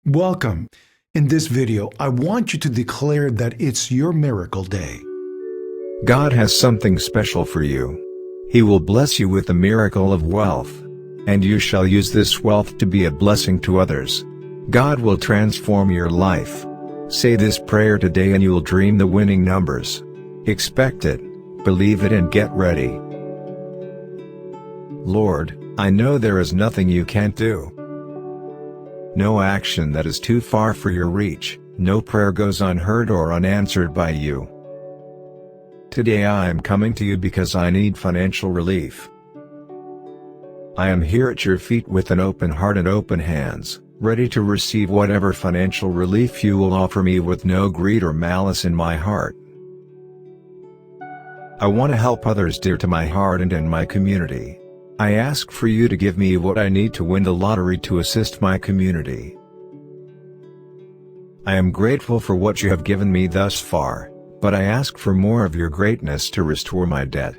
Welcome. In this video, I want you to declare that it's your miracle day. God has something special for you. He will bless you with the miracle of wealth. And you shall use this wealth to be a blessing to others. God will transform your life. Say this prayer today and you will dream the winning numbers. Expect it, believe it, and get ready. Lord, I know there is nothing you can't do. No action that is too far for your reach, no prayer goes unheard or unanswered by you. Today I am coming to you because I need financial relief. I am here at your feet with an open heart and open hands, ready to receive whatever financial relief you will offer me with no greed or malice in my heart. I want to help others dear to my heart and in my community. I ask for you to give me what I need to win the lottery to assist my community. I am grateful for what you have given me thus far, but I ask for more of your greatness to restore my debt.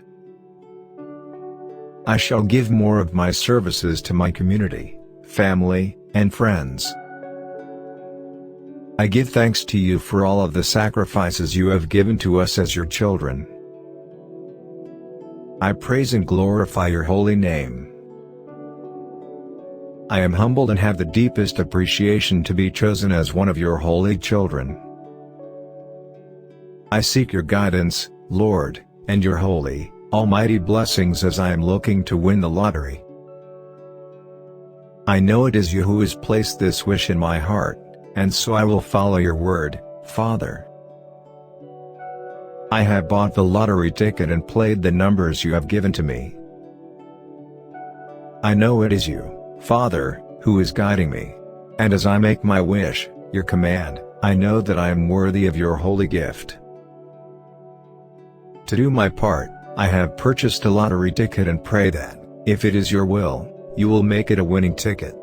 I shall give more of my services to my community, family, and friends. I give thanks to you for all of the sacrifices you have given to us as your children. I praise and glorify your holy name. I am humbled and have the deepest appreciation to be chosen as one of your holy children. I seek your guidance, Lord, and your holy, almighty blessings as I am looking to win the lottery. I know it is you who has placed this wish in my heart, and so I will follow your word, Father. I have bought the lottery ticket and played the numbers you have given to me. I know it is you, Father, who is guiding me. And as I make my wish, your command, I know that I am worthy of your holy gift. To do my part, I have purchased a lottery ticket and pray that, if it is your will, you will make it a winning ticket.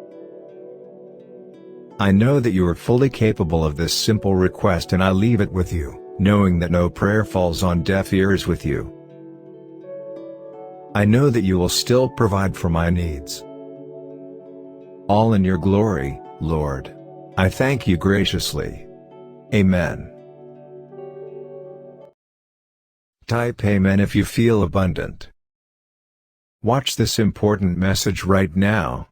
I know that you are fully capable of this simple request and I leave it with you, knowing that no prayer falls on deaf ears with you. I know that you will still provide for my needs. All in your glory, Lord. I thank you graciously. Amen. Type Amen if you feel abundant. Watch this important message right now.